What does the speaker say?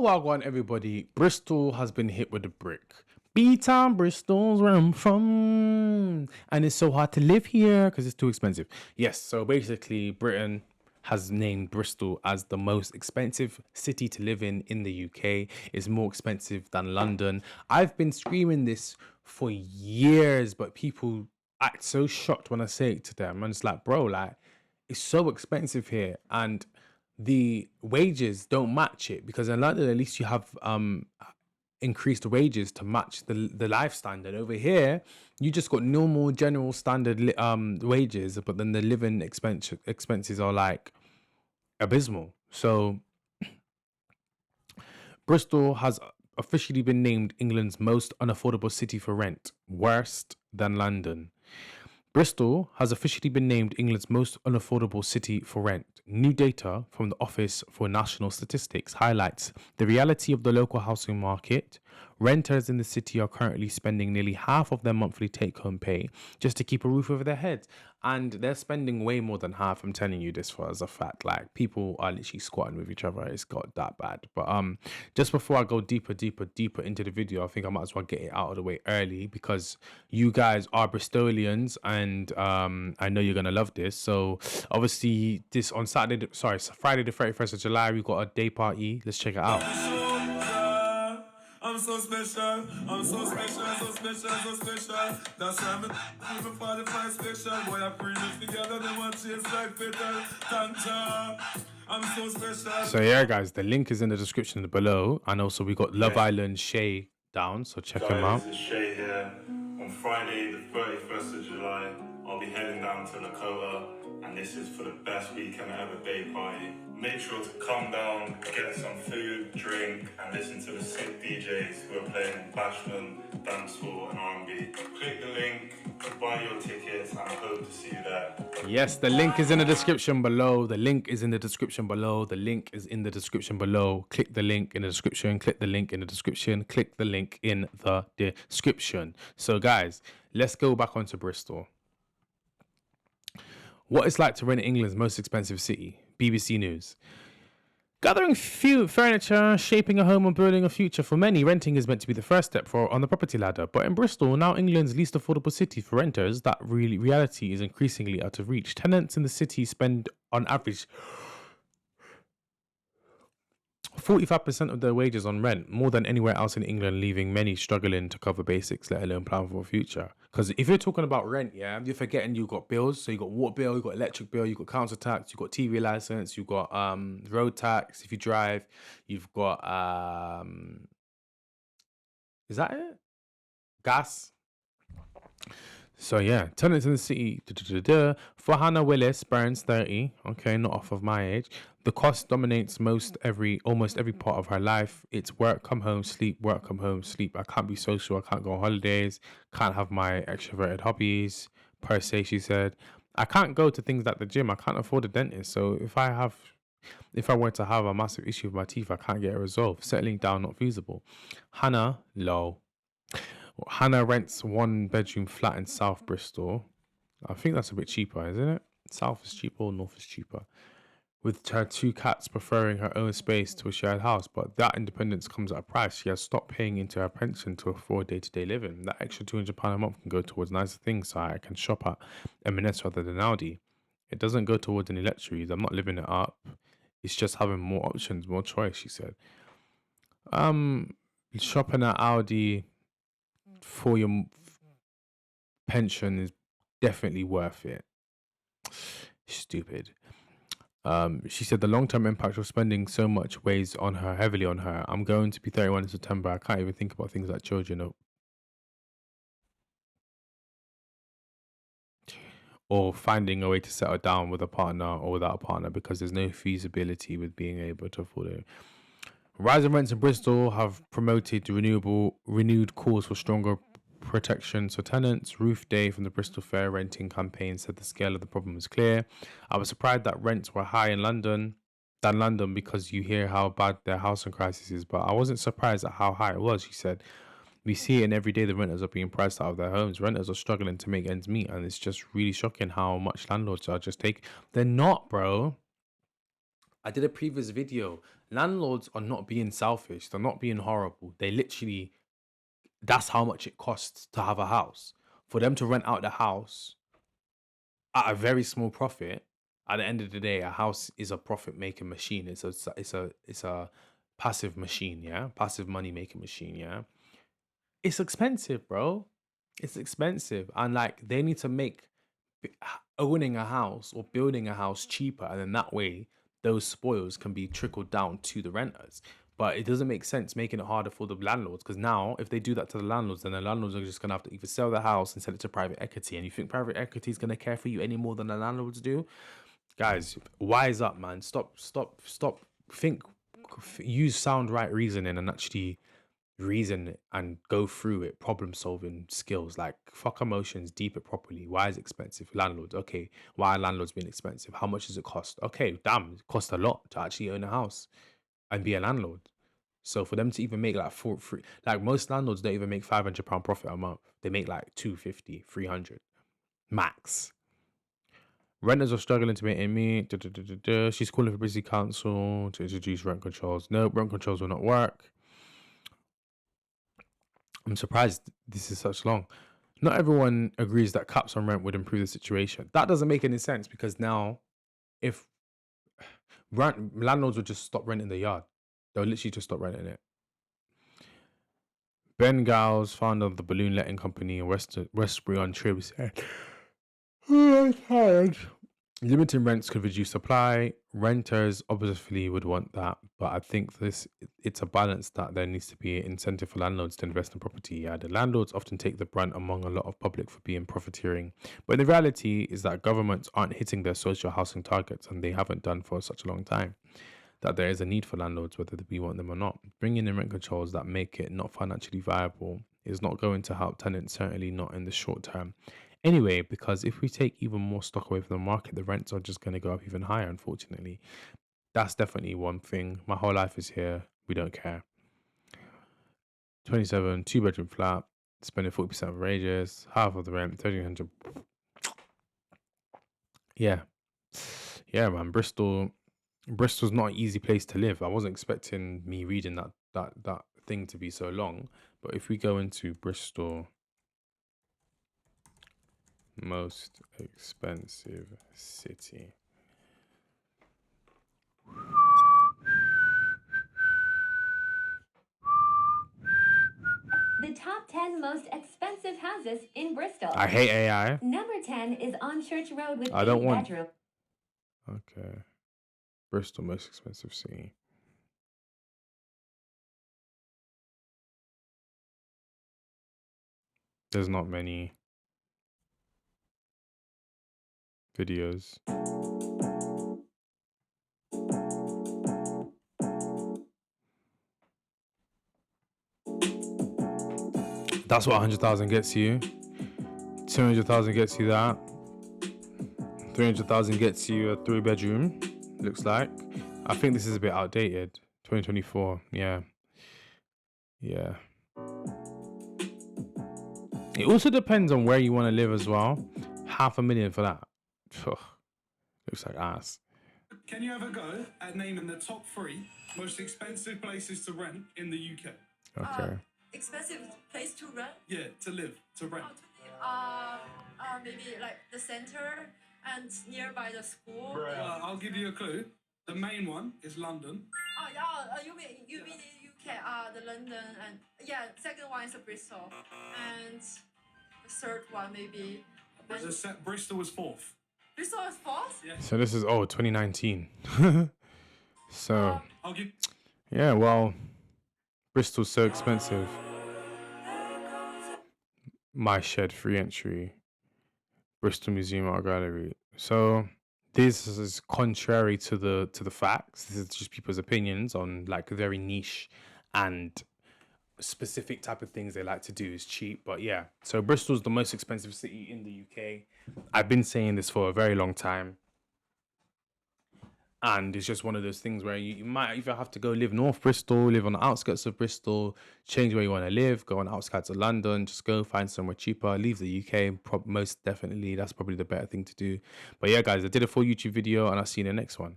Well, on everybody, Bristol has been hit with a brick. B-Town, Bristol's where I'm from. And it's so hard to live here because it's too expensive. Yes, so basically Britain has named Bristol as the most expensive city to live in the UK. It's more expensive than London. I've been screaming this for years, but people act so shocked when I say it to them. And it's like, bro, like, it's so expensive here. And the wages don't match it, because in London at least you have increased wages to match the life standard. Over here you just got normal general standard wages, but then the living expenses are like abysmal. So Bristol has officially been named England's most unaffordable city for rent, worse than London. Bristol has officially been named England's most unaffordable city for rent. New data from the Office for National Statistics highlights the reality of the local housing market. Renters in the city are currently spending nearly half of their monthly take-home pay just to keep a roof over their heads. And they're spending way more than half. I'm telling you this for as a fact. Like, people are literally squatting with each other. It's got that bad. But just before I go deeper into the video, I think I might as well get it out of the way early, because you guys are Bristolians, and I know you're gonna love this. So obviously this on Friday the 31st of July, we got a day party. Let's check it out. I'm so special, I'm so special, so special, so special. That's why I'm even 45 special. Boy, I bring it together, they want chase like petal. Tanta, I'm so special. So yeah, guys, the link is in the description below, and also we got Love Island Shay down, so check him out. This is Shay here. On Friday, the 31st of July, I'll be heading down to Lakota, and this is for the best weekend ever day party. Make sure to come down, get some food, drink, and listen to the sick DJs who are playing bashment, dancehall, and R&B. Click the link, buy your tickets, and I hope to see you there. Yes, the link is in the description below. The link is in the description below. The link is in the description below. Click the link in the description. Click the link in the description. Click the link in the description. So guys, let's go back onto Bristol. What it's like to rent England's most expensive city. BBC News. Gathering furniture, shaping a home, and building a future. For many, renting is meant to be the first step on the property ladder. But in Bristol, now England's least affordable city for renters, that reality is increasingly out of reach. Tenants in the city spend, on average, 45% of their wages on rent, more than anywhere else in England, leaving many struggling to cover basics, let alone plan for a future. Because if you're talking about rent, yeah, you're forgetting you've got bills. So you got water bill, you got electric bill, you got council tax, you got TV license, you got road tax if you drive, you've got is that it? Gas. So yeah, tenants in the city. For Hannah Willis, Burns, 30. Okay, not off of my age. The cost dominates almost every part of her life. It's work, come home, sleep, work, come home, sleep. I can't be social. I can't go on holidays. Can't have my extroverted hobbies per se. She said, I can't go to things like the gym. I can't afford a dentist. So if I were to have a massive issue with my teeth, I can't get it resolved. Settling down, not feasible. Hannah, low. Hannah rents 1-bedroom flat in South Bristol. I think that's a bit cheaper, isn't it? South is cheaper or North is cheaper? With her 2 cats preferring her own space to a shared house. But that independence comes at a price. She has stopped paying into her pension to afford day-to-day living. That extra £200 a month can go towards nicer things, so I can shop at M&S rather than Aldi. It doesn't go towards any luxuries. I'm not living it up. It's just having more options, more choice, she said. Shopping at Aldi for your pension is definitely worth it. Stupid. She said the long-term impact of spending so much weighs heavily on her. I'm going to be 31 in September. I can't even think about things like children or finding a way to settle down with a partner or without a partner, because there's no feasibility with being able to afford it. Rising rents in Bristol have promoted renewed calls for stronger protections for tenants. Roof Day from the Bristol Fair renting campaign said the scale of the problem is clear. I was surprised that rents were high in London because you hear how bad their housing crisis is, but I wasn't surprised at how high it was, she said. We see it, and every day the renters are being priced out of their homes. Renters are struggling to make ends meet, and it's just really shocking how much landlords are just taking. They're not, bro. I did a previous video. Landlords are not being selfish. They're not being horrible. They literally, that's how much it costs to have a house. For them to rent out the house at a very small profit, at the end of the day, a house is a profit making machine. It's a passive machine, yeah? Passive money making machine, yeah? It's expensive, bro. It's expensive. And like they need to make owning a house or building a house cheaper, and then that way those spoils can be trickled down to the renters. But it doesn't make sense making it harder for the landlords, because now if they do that to the landlords, then the landlords are just gonna have to either sell the house and sell it to private equity. And you think private equity is gonna care for you any more than the landlords do? Guys, wise up, man. Stop. Think, use sound right reasoning and actually reason and go through it, problem solving skills. Like fuck emotions, deep it properly. Why is it expensive? Landlords, okay. Why are landlords being expensive? How much does it cost? Okay, damn, it costs a lot to actually own a house and be a landlord. So for them to even make like free, like most landlords don't even make £500 profit a month. They make like 250, 300 max. Renters are struggling to make ends meet. She's calling for Bristol Council to introduce rent controls. No, rent controls will not work. I'm surprised this is such long. Not everyone agrees that caps on rent would improve the situation. That doesn't make any sense, because now if landlords would just stop renting the yard, they'll literally just stop renting it. Ben Giles, founder of the balloon letting company in Westbury on Trib, said, "Oh, I'm tired. Limiting rents could reduce supply. Renters obviously would want that, but I think it's a balance that there needs to be an incentive for landlords to invest in property. Yeah, the landlords often take the brunt among a lot of public for being profiteering, but the reality is that governments aren't hitting their social housing targets, and they haven't done for such a long time. That there is a need for landlords, whether we want them or not. Bringing in rent controls that make it not financially viable is not going to help tenants, certainly not in the short term. Anyway, because if we take even more stock away from the market, the rents are just going to go up even higher, unfortunately. That's definitely one thing. My whole life is here. We don't care. 27, 2-bedroom flat, spending 40% of wages, half of the rent, 1,300. Yeah. Yeah, man. Bristol's not an easy place to live. I wasn't expecting me reading that thing to be so long. But if we go into Bristol, most expensive city. The top 10 most expensive houses in Bristol. I hate AI. Number 10 is on Church Road with I don't want. bedroom. Okay. Bristol, most expensive city. There's not many videos. That's what 100,000 gets you. 200,000 gets you that. 300,000 gets you a 3-bedroom. Looks like. I think this is a bit outdated. 2024. Yeah. Yeah. It also depends on where you want to live as well. $500,000 for that. Looks like ass. Can you have a go at naming the top 3 most expensive places to rent in the UK? Okay. Expensive place to rent? Yeah, to live, to rent. Maybe like the center and nearby the school. Well, I'll give you a clue. The main one is London. Oh yeah, you mean UK? The London, and yeah, second one is Bristol, and the third one maybe. Bristol was 4th. Bristol is fourth? Yeah. So this is 2019. So I'll give. yeah, well, Bristol's so expensive. My shed, free entry. Bristol Museum Art Gallery. So this is contrary to the facts. This is just people's opinions on like very niche and specific type of things they like to do is cheap. But yeah, so Bristol's the most expensive city in the UK. I've been saying this for a very long time. And it's just one of those things where you might either have to go live North Bristol, live on the outskirts of Bristol, change where you want to live, go on the outskirts of London, just go find somewhere cheaper, leave the UK. Most definitely, that's probably the better thing to do. But yeah, guys, I did a full YouTube video and I'll see you in the next one.